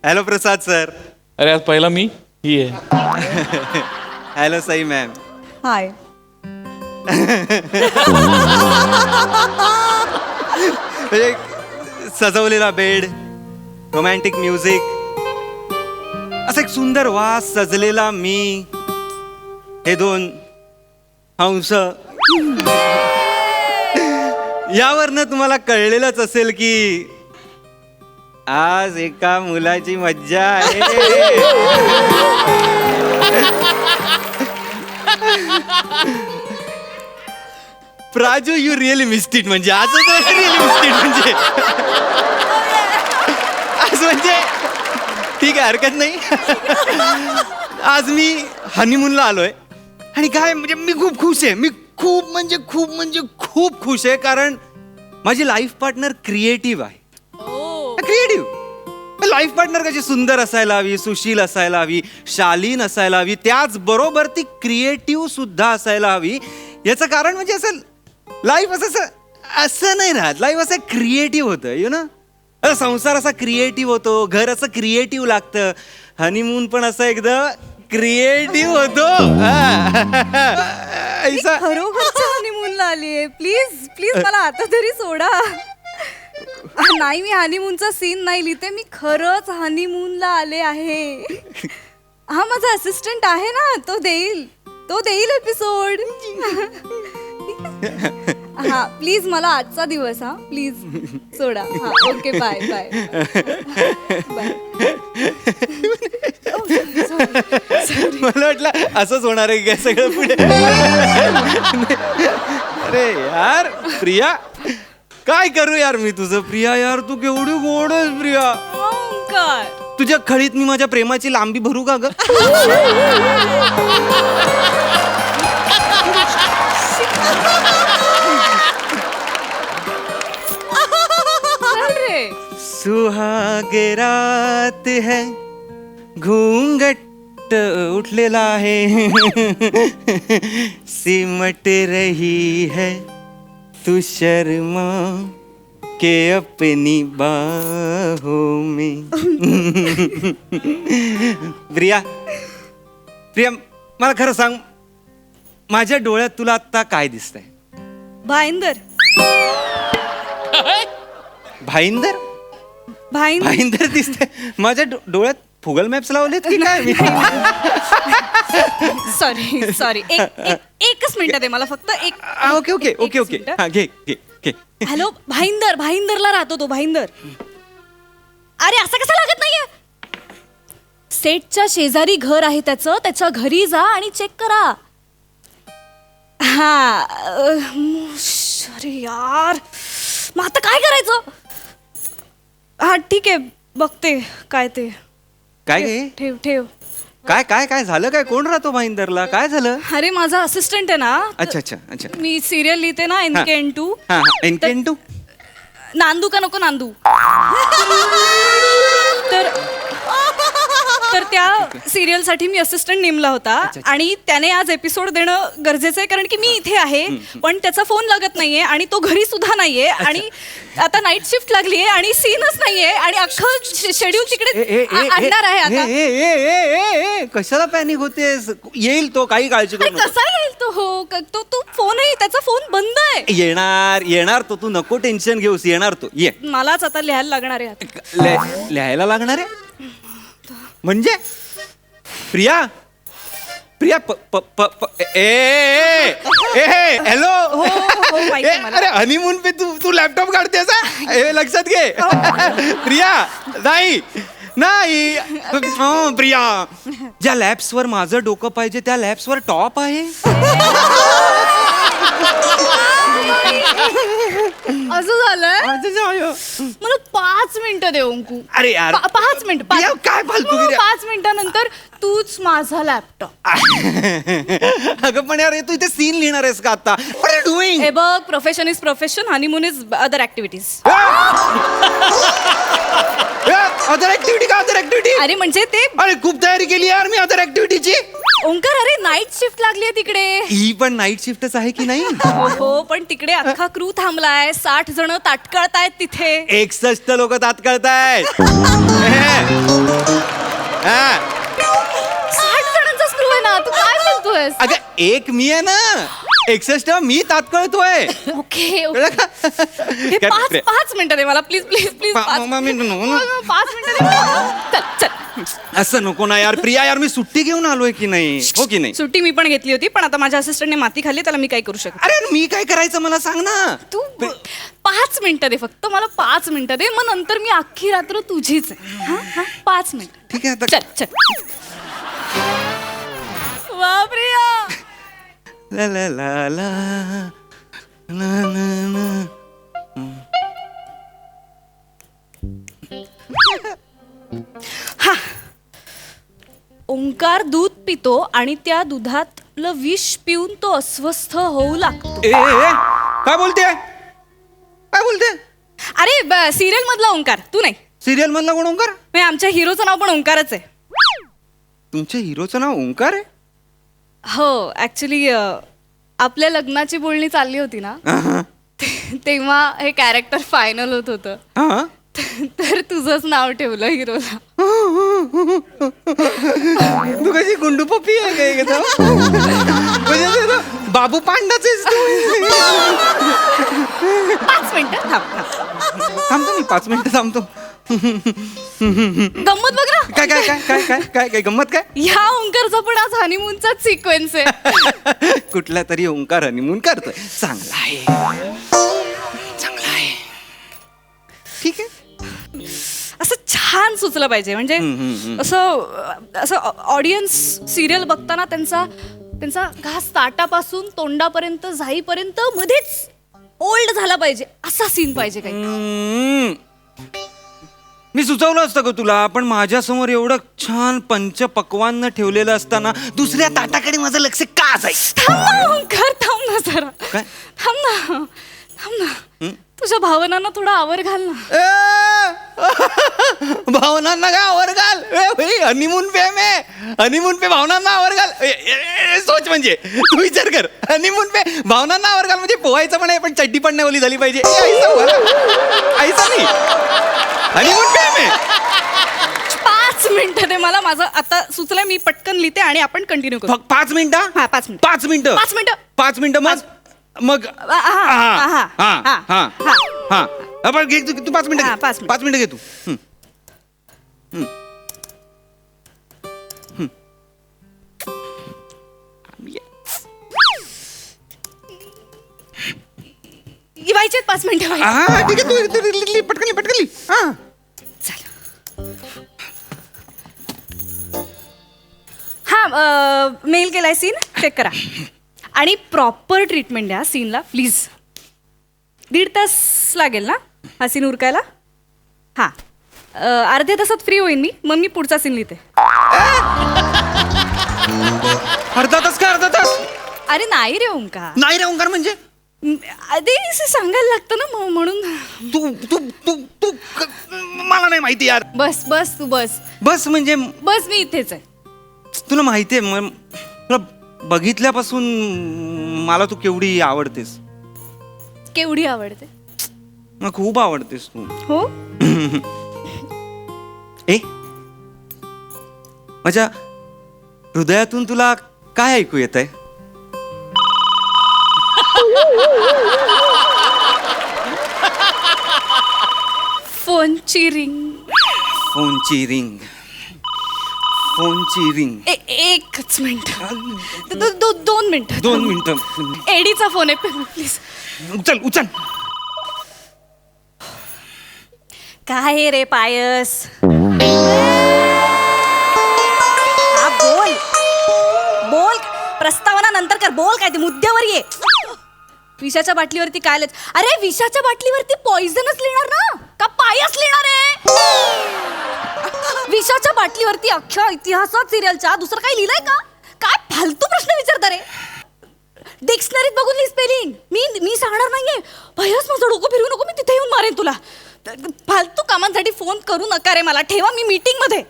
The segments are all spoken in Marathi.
हॅलो प्रसाद सर. अरे आज पहिला मी ही आहे. Hello Sai ma'am. हाय. म्हणजे सजवलेला बेड, रोमॅन्टिक म्युझिक, असं एक सुंदर वास सजलेला मी, हे दोन हंस. यावरनं तुम्हाला कळलेलंच असेल की आज एका मुलाची मज्जा आहे. Praju you really missed it. म्हणजे आज रिअली मिस्ड इट. म्हणजे आज म्हणजे ठीक आहे, हरकत नाही. आज मी हनीमूनला आलोय आणि काय म्हणजे मी खूप खुश आहे. मी खूप खुश आहे कारण माझी लाईफ पार्टनर क्रिएटिव्ह आहे. क्रिएटिव्ह लाईफ पार्टनर कशी सुंदर असायला हवी, सुशील असायला हवी, शालीन असायला हवी, त्याचबरोबर ती क्रिएटिव्ह सुद्धा असायला हवी. याचं कारण म्हणजे असं लाईफ असं नाही राहत. लाईफ असं क्रिएटिव्ह होतं, यु नो. संसार असा क्रिएटिव्ह होतो, घर असं क्रिएटिव्ह लागतं. हनीमून पण असं एकदम क्रिएटिव्ह होतो. खरोखरच्या हनीमूनला आलीये. प्लीज प्लीज मला आता तरी सोडा. नाही, मी हनीमूनचा सीन नाही लिहिते. मी खरंच हनीमूनला आले आहे. हा माझा असिस्टंट आहे ना, तो देईल एपिसोड. हा प्लीज मला आजचा दिवस, हा प्लीज सोडा. हा ओके, बाय बाय बाय. मला वाटलं असंच होणार आहे काय सगळं पुढे. अरे यार प्रिया, काय करू यार मी तुझं. प्रिया यार तू केवढी गोड आहेस प्रिया. काय तुझ्या खळीत मी माझ्या प्रेमाची लांबी भरू का ग. सुहागे रात है, घूंघट उठलेला आहे, सिमट रही है तू शर्मा के अपनी बाहों में. प्रिया प्रिया मला खरं सांग, माझ्या डोळ्यात तुला आता काय दिसतंय. भाईंदर. भाईंदर भाईंदर दिसतंय माझ्या डोळ्यात. फुगल मॅप्स लावलेत की काय. सॉरी एकच मिनिट दे मला फक्त एक. ओके ओके ओके ओके हा घे घे घे. हॅलो, भाईंदरला राहतो तो. भाईंदर. अरे असं कसं लागत नाहीये. सेटच्या शेजारी घर आहे त्याचं. त्याच्या घरी जा आणि चेक करा. हा अरे यार, मग आता काय करायचं. हा ठीक आहे, बघते काय ते. काय ठेव. काय काय काय झालं काय. कोण राहतो भाईंदरला. काय झालं. अरे माझा असिस्टंट आहे ना. अच्छा अच्छा अच्छा. मी सिरियल लिहिते ना, NK2. NK2. नांदू का नको नांदू. तर त्या सिरियल साठी मी असिस्टंट नेमला होता आणि त्याने आज एपिसोड देणं गरजेचं आहे कारण की मी इथे आहे. पण त्याचा फोन लागत नाहीये आणि तो घरी सुद्धा नाहीये आणि आता नाईट शिफ्ट लागलीये आणि सीनच नाहीये आणि अख्खं शेड्यूल तिकडे आणणार आहे आता. कशाला पॅनिक होतेस. येईल तो, काही काळजी करू नको. कसा येईल तो. हो तो फोनही, त्याचा फोन बंद आहे. येणार तो. तू नको टेन्शन घेऊस. येणार तो. ये. मलाच आता लिहायला लागणार आहे. लिहायला लागणार आहे म्हणजे. प्रिया हॅलो. अरे हनीमून पे तू लॅपटॉप काढतेस. लक्षात घे. प्रिया नाही प्रिया, ज्या लॅब्सवर माझं डोकं पाहिजे त्या लॅब्सवर टॉप आहे. असं झालंय. मला 5 मिनिटं दे अंकू. अरे यार 5 मिनिट. काय फालतू. 5 मिनिटानंतर तूच माझा लॅपटॉप. अगं पण यार तू इथे सीन लिहिणार आहेस का आता. डुईंग. हे बघ, profession is profession, honeymoon is other activities. Other activity का अदर ऍक्टिव्हिटी? अरे म्हणजे ते अरे खूप तयारी केली यार मी अदर ऍक्टिव्हिटीची. ओंकार, अरे नाईट शिफ्ट लागली आहे तिकडे. ही पण नाईट शिफ्टच आहे की नाही? हो, पण तिकडे अख्खा क्रू थांबलाय. 60 जण ताटकळतायत तिथे. 61 लोक तात्काळतायत. 60 जणांचा क्रू आहे ना, तू काय बोलतोयस? अगं एक मी आहे ना, 61 मी तात्काळतोय. ओके कळलं का? हे काय प्रे- 5 मिनिटं दे मला, प्लीज प्लीज प्लीज. मिनिटं नको ना. 5 मिनिटं दे. चल. असं नको ना यार प्रिया, यार मी सुट्टी घेऊन आलोय की नाही, हो की नाही? सुट्टी मी पण घेतली होती, पण आता माझ्या असिस्टंटने माती खाल्ली, त्याला मी काय करू शकत. अरे मी काय करायचं मला सांग ना. तू 5 मिनिटं दे फक्त मला, 5 मिनिटं दे, मग नंतर मी अख्खी रात्र तुझीच आहे. हा 5 मिनिट. ठीक आहे आता. चल. वा प्रिया. ला ला ला ला ला ला ला. हा. ओंकार दूध पितो आणि त्या दुधातलं विष पिऊन तो अस्वस्थ होऊ लागतो. ए काय बोलते, काय बोलते? अरे सिरियल मधला ओंकार, तू नाही. सिरियल मधला कोण ओंकार? म्हणजे आमच्या हिरोचं नाव पण ओंकारच आहे. तुमच्या हिरोचं नाव ओंकार आहे? हो, ऍक्च्युली आपल्या लग्नाची बोलणी चालली होती ना, हा, तेव्हा हे कॅरेक्टर फायनल होत होतं. हा. तर तुझंच नाव ठेवलं हिरोला. तू कशी गुंडू पप्पी आहे काय एकदम? म्हणजे ते ना बाबू पांडाच आहेस तू. 5 मिनिटं थांब. थांबतो मी 5 मिनिटं थांबतो. गंमत बघ ना. काय काय काय काय काय काय काय गंमत काय? ह्या ओंकारचा पण आज हनीमूनचाच सिक्वेन्स आहे. कुठला तरी ओंकार हनीमून करतोय. चांगला आहे, चांगला आहे. ठीक आहे. असं छान सुचलं पाहिजे, म्हणजे असं ऑडियन्स सिरियल बघताना त्यांचा घास ताटापासून तोंडापर्यंत जाईपर्यंत मध्येच ओल्ड झाला पाहिजे, असा सीन पाहिजे काही. मी सुचवलं असतं ग तुला, पण माझ्यासमोर एवढं छान पंचपक्वान्न ठेवलेलं असताना दुसऱ्या ताटाकडे माझं लक्ष का जाईल? थांब ना ओंकार, थांब ना जरा. काय? थांब ना. तुझ्या भावनांना थोडा आवर घाल ना. भावनांना काय आवर घाल? हनीमून पे आहे, हनीमून पे भावनांना आवर घाल. सोच म्हणजे तू विचार कर, हनीमून पे भावनांना आवर घाल म्हणजे पोहायचं पण आहे, पण चड्डी पण नाही ओली झाली पाहिजे. ऐसा नाही, हनीमून पे आहे. 5 मिनिटं दे मला, माझं आता सुचलंय, मी पटकन लिहिते आणि आपण कंटिन्यू करू. 5 मिनिटं? हा 5 मिनिटं. 5 मिनिटं. 5 मिनिटं. 5 मिनिटं मग पण घे तू 5 मिनिटं. हा, 5 मिनिटं. 5 मिनिटं घे तू. व्हायचे 5 मिनिटं व्हायचे. हा ठीक आहे, तू पटकन. हा हा मेल केलाय सीन, चेक करा आणि प्रॉपर ट्रीटमेंट द्या सीनला प्लीज. 1.5 तास लागेल ना हा सीन उरकायला? हा अर्ध्या तासात फ्री होईन मी, मग मी पुढचा सीन लिहिते. अर्धा तास? अरे नाही रे ओंकार, नाही रे ओंकार म्हणजे आधी सांगायला लागतं ना, म्हणून. तू तू तू तू मला नाही माहिती यार. बस तू बस म्हणजे बस, मी इथेच आहे. तुला माहिती आहे तुला बघितल्यापासून मला तू केवढी आवडतेस. केवढी आवडते? मला खूप आवडतेस तू. हो. ए माझ्या हृदयातून तुला काय ऐकू येत आहे? फोनची रिंग. एकच मिनिट. 2 मिनिट. 2 मिनिटं. एडीचा फोन आहे, प्लीज. उचल. काय रे पायस? हा बोल. प्रस्तावना नंतर कर, बोल काय ते मुद्द्यावर ये. विषाच्या बाटलीवरती काय लिहित? अरे विषाच्या बाटलीवरती पॉइझनच लिहिणार ना, का पायस लिहिणार आहे? विषाच्या बाटलीवरती अख्ख्या इतिहासात सिरियलच्या दुसरं काही लिहिलंय का? काय फालतू प्रश्न विचारता रे? डिक्शनरीत बघून लिही स्पेलिंग. मी सांगणार नाहीये. भयस माझं डोकं फिरवू नको, मी तिथे येऊन मारेन तुला. फालतू कामांसाठी फोन करू नका रे मला. ठेवा, मी मीटिंग मध्ये.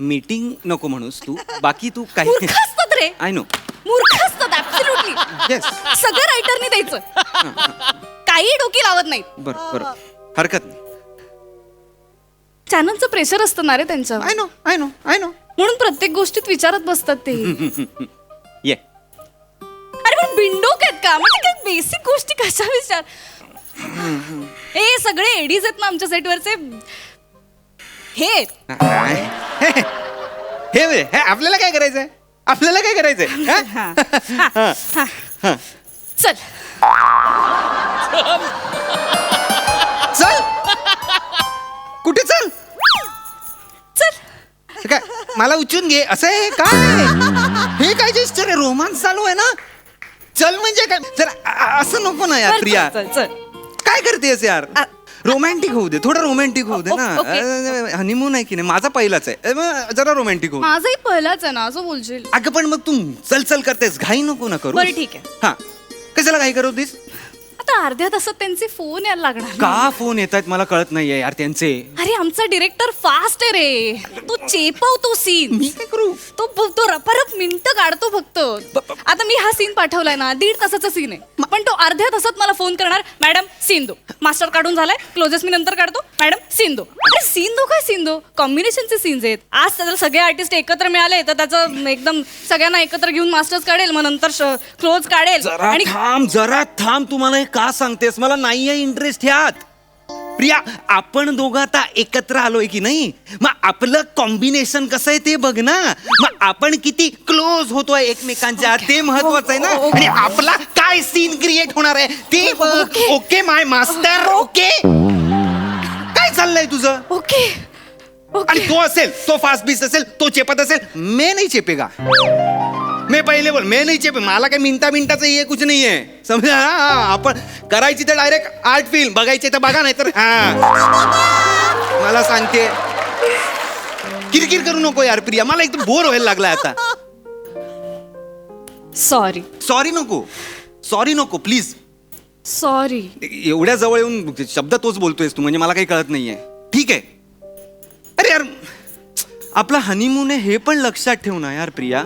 मीटिंग नको म्हणूस तू. बाकी तू काही मूर्ख असतात रे. I know. मूर्ख असतात ऍब्सोल्युटली. येस. सगळं रायटरनी द्यायचं. काही डोकी लावत नाही. बरं हरकत नाही. चॅनलचं प्रेशर असतं ना रे त्यांच्यावर. I know. म्हणून प्रत्येक गोष्टीत विचारत बसतात ते. ये. अरे पण बिंडोक आहेत का? म्हणजे काय बेसिक गोष्टी कशा विचार. हे सगळे एडीज आहेत ना आमच्या सेटवरचे. हे आपल्याला काय करायचंय? हा. चल चल. कुठे चल? चल. काय मला उचलून घे असं आहे काय? हे काय जेस्चर आहे? रोमांस चालू आहे ना. चल म्हणजे काय? जरा असं नको ना यार प्रिया. चल. काय करतेस यार? रोमॅन्टिक होऊ दे, थोडं रोमॅन्टिक होऊ दे ओके. ना. हनीमून आहे की नाही? माझा पहिलाच आहे. मग जरा रोमॅन्टिक होऊ दे. माझाही पहिलाच आहे ना, असं बोलशील. अगं पण मग तू चल करतेस, घाई नको ना करू. बरं ठीक आहे. हा, कशाला घाई करवतीस? आता अर्ध्या तासात त्यांचे फोन यायला लागणार. का फोन येत आहेत मला कळत नाहीये यार त्यांचे. अरे आमचा डिरेक्टर फास्ट आहे रे. तो चेपवतो सीन. मी काय करू? तो रपारप मिनिटं काढतो फक्त. आता मी हा सीन पाठवलाय ना, 1.5 तासाचा सीन आहे. पण तो अर्ध्या तासात मला फोन करणार, मॅडम सीन दो. मास्टर काढून झालाय, क्लोजेस मी नंतर काढतो, मॅडम सीन दो. अरे सीन दो काय सीन दो? कॉम्बिनेशनचे सीन्स आहेत. आज जर सगळे आर्टिस्ट एकत्र मिळाले तर त्याचं एकदम सगळ्यांना एकत्र घेऊन मास्टर्स काढेल, मग नंतर क्लोज काढेल. जरा थांब. तुम्हाला हे का सांगतेस? मला नाहीये इंटरेस्ट ह्यात. प्रिया, आपण दोघं आता एकत्र आलोय की नाही, मग आपलं कॉम्बिनेशन कसं आहे ते बघ ना. मग आपण किती क्लोज होतोय एकमेकांच्या, ते महत्वाचं आहे ना. आणि आपला काय सीन क्रिएट होणार आहे ते बघ. ओके माय मास्टर. ओके, काय चाललंय तुझं? ओके. आणि तो असेल, तो फास्ट बीस असेल, तो चेपत असेल, मैं नहीं चेपेगा. मैं पहिले बोल, मैं नहीं चेपे. मला काय मिनिटाचं ये कुछ नाही आहे, समजा. आपण करायची तर डायरेक्ट आर्ट फिल्म, बघायची तर बघा, नाही तर मला सांगते किरकिर करू नको यार प्रिया. मला एकदम बोर व्हायला लागलाय आता. सॉरी नको प्लीज. सॉरी. एवढ्या जवळ येऊन शब्द तोच बोलतोयस तू, म्हणजे मला काही कळत नाहीये. ठीक आहे. अरे यार, आपला हनीमून आहे हे पण लक्षात ठेव ना यार प्रिया.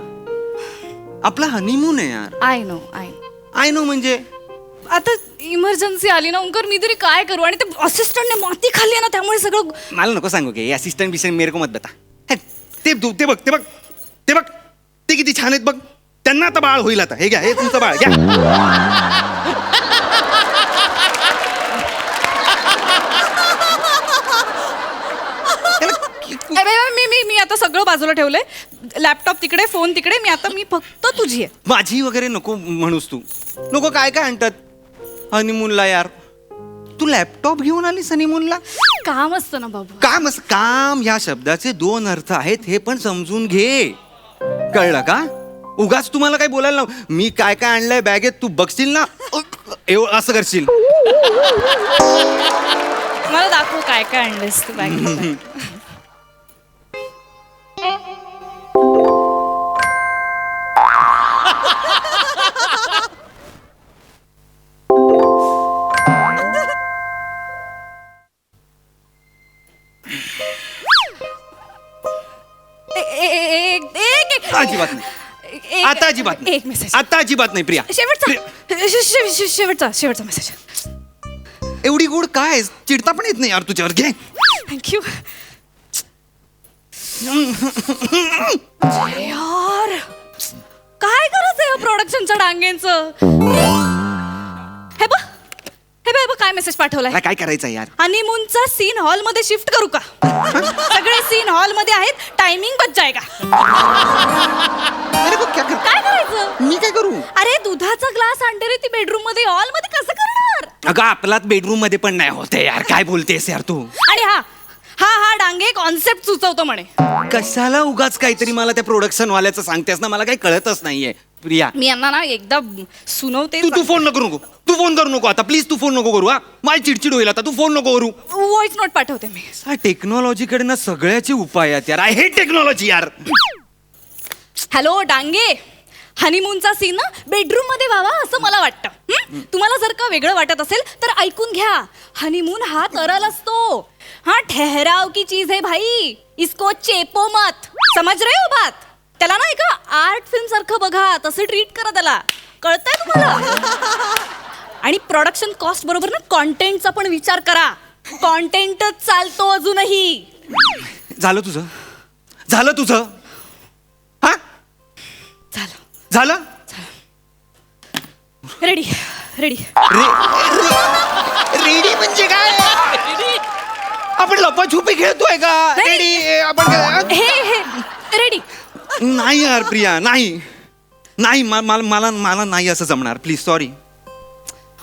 आपला हनीमून आहे यार. आय नो म्हणजे आता इमर्जन्सी आली ना ओंकार, मी तरी काय करू? आणि ते असिस्टंटने माती खाल्ली ना, त्यामुळे सगळं. मला नको सांगू की असिस्टंट बिस्टंट मेरे को मत बता. ते बघ ते किती छान आहेत बघ. त्यांना आता बाळ होईल. आता हे घ्या, हे तुमचं बाळ घ्या. मी आता सगळं बाजूला ठेवलंय. लॅपटॉप तिकडे, फोन तिकडे. मी फक्त तुझी आहे. माझी वगैरे नको म्हणूस तू. नको काय आणतात हनीमूनला यार. तू लॅपटॉप घेऊन आलीस हनीमूनला? काम असतं ना बाबू. काम ह्या शब्दाचे 2 अर्थ आहेत, हे पण समजून घे. कळलं का? उगाच तुम्हाला काय बोलायला ना. मी काय आणलंय बॅगेत तू बघशील ना, असं करशील. मला दाखव काय आणलंस तू बॅगेत. अजिबात नाही. आता अजिबात नाही. एक मेसेज. आता अजिबात नाही प्रिया. शेवटचा मेसेज. एवढी गोड काय? चिडता पण येत नाही यार तुझ्यावर. घे. थँक्यू यार. काय करायचं या प्रोडक्शनच्या डांगेंचं? हे बघ काय मेसेज पाठवलाय. काय करायचं यार? हनीमूनचा सीन हॉल मध्ये शिफ्ट करू का? सगळे सीन हॉल मध्ये आहेत, टायमिंग बच जाएगा. अरे बघ, काय करायचं? मी काय करू? अरे दुधाचा ग्लास आणते रे ती बेडरूम मध्ये, हॉल मध्ये कसं करणार? अगं आपलाच बेडरूम मध्ये पण नाही होते यार. काय बोलतेस यार तू? आणि हा डांगे कॉन्सेप्ट सुचवतो म्हणे. कशाला उगाच काहीतरी मला त्या प्रोडक्शन वाल्याचं सांगतेस ना. मला काही कळतच नाहीये प्रिया. मी यांना ना एकदा सुनवते. तू फोन नको. तू फोन करू नको आता प्लीज. तू फोन नको करू. हा, माझी चिडचिड होईल आता. तू फोन नको करू. व्हॉइस नोट पाठवते मी. टेक्नॉलॉजीकडे ना सगळ्याचे उपाय आहेत यार. आय हेट टेक्नॉलॉजी यार. हॅलो डांगे, हनीमूनचा सीन ना बेडरूम मध्ये व्हावा असं मला वाटतं. तुम्हाला जर का वेगळं वाटत असेल तर ऐकून घ्या. हनीमून हा तरल असतो. हा ठहराव की चीज है भाई, इसको चेपो मत. समझ रहे हो बात? त्याला ना एका आर्ट फिल्म सारखं बघा, तसं ट्रीट करा त्याला. कळतंय तुम्हाला? आणि प्रोडक्शन कॉस्ट बरोबर ना कॉन्टेंटचा पण विचार करा. कॉन्टेंटच चालतो अजूनही. झालं तुझं? झालं तुझं? हा झालं. झालं? Ready ready. रेडी म्हणजे काय? आपण लपाछुपी खेळतोय का? नाही. रेडी आपण हे रेडी. नाही यार प्रिया, नाही नाही मला मला नाही असं जमणार. Please sorry.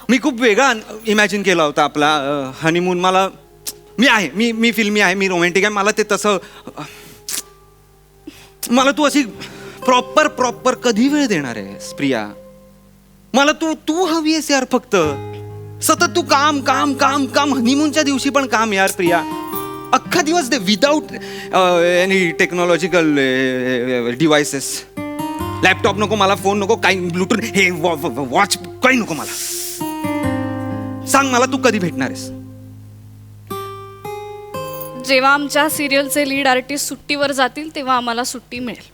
मी खूप वेगळा इमॅजिन केला होता आपला हनीमून. मला मी आहे मी फिल्मी आहे, मी रोमॅन्टिक आहे. मला ते तसं मला तू अशी प्रॉपर कधी वेळ देणार आहेस प्रिया? मला तू हवी आहेस यार. फक्त सतत तू काम काम काम काम. हनीमूनच्या दिवशी पण काम यार प्रिया. अख्खा दिवस दे without any technological devices. Laptop नको मला, फोन नको, काही ब्लूटूथ हे वॉच काही नको मला. सांग मला तू कधी भेटणार आहेस? जेव्हा आमच्या सिरियलचे लीड आर्टिस्ट सुट्टीवर जातील तेव्हा आम्हाला सुट्टी मिळेल.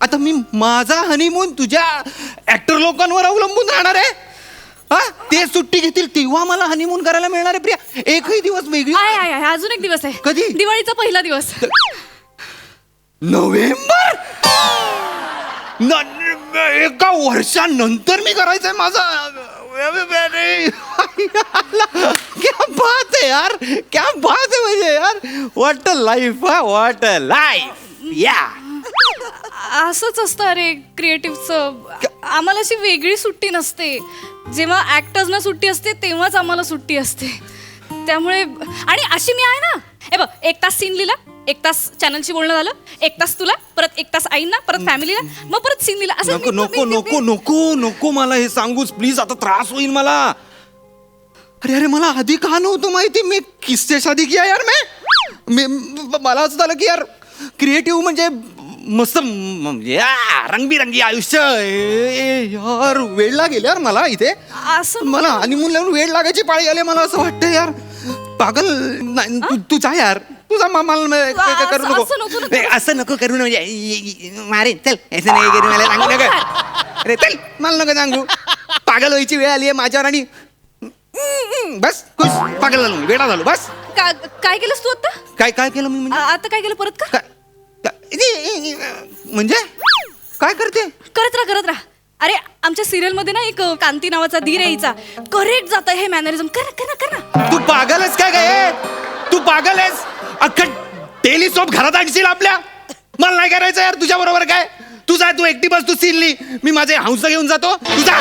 आता मी माझा हनीमून तुझ्या ऍक्टर लोकांवर अवलंबून राहणार आहे? हा, ते सुट्टी घेतील तेव्हा मला हनीमून करायला मिळणार आहे प्रिया. एकही दिवस वेगळी. आहे अजून एक दिवस आहे. कधी? दिवाळीचा पहिला दिवस. नोव्हेंबर. एका वर्षानंतर मी करायचंय माझा. क्या बात है यार, क्या बात है म्हणजे यार. What a life, what a life. या असंच असतं अरे क्रिएटिव्हचं. आम्हाला अशी वेगळी सुट्टी नसते. जेव्हा ऍक्टर्सना सुट्टी असते तेव्हाच आम्हाला सुट्टी असते. त्यामुळे आणि अशी मी आहे ना. हे बघ, 1 तास सीन लिहिला, 1 तास चॅनलशी बोलणं झालं, 1 तास तुला, परत 1 तास आईंना, परत फॅमिलीला, मग परत सीन लिहिला. असं नको नको नको नको नको मला हे सांगूच प्लीज. आता त्रास होईल मला. अरे मला आधी का नव्हतं माहिती? मी किससे शादी किया यार. मी मला असं झालं की यार क्रिएटिव्ह म्हणजे मस्त रंगबिरंगी आयुष्य यार. वेळ लागेल यार मला इथे. असं मला हनीमून लावून वेळ लागायची पाळी आली. मला असं वाटतं यार पागल. तू जा यार. तुझा मला करू नको. असं नको करू म्हणजे मारे. चल असं नाही करू. मला सांगू नका. अरे चल मला नको सांगू. पागल व्हायची वेळ आली आहे माझ्यावर. आणि बस खुश. पागल झालो, वेडा झालो बस. काय केलंस तू आता? काय केलं मी म्हणजे? आता काय केलं परत का? म्हणजे काय करते? करत राहा. अरे आमच्या सिरियल मध्ये ना एक कांती नावाचा धीर यायचा. करेक्ट जात हे मॅनरिझम. कर ना. तू पागल आहेस काय काय? तू पागल आहेस? अख्खं टेलिस्कोप घरात आणशील आपल्या? मला नाही करायचं यार तुझ्या बरोबर. काय तू जा, तू एकटी बस, तू सीन ली. मी माझे हंस घेऊन जातो. तू जा.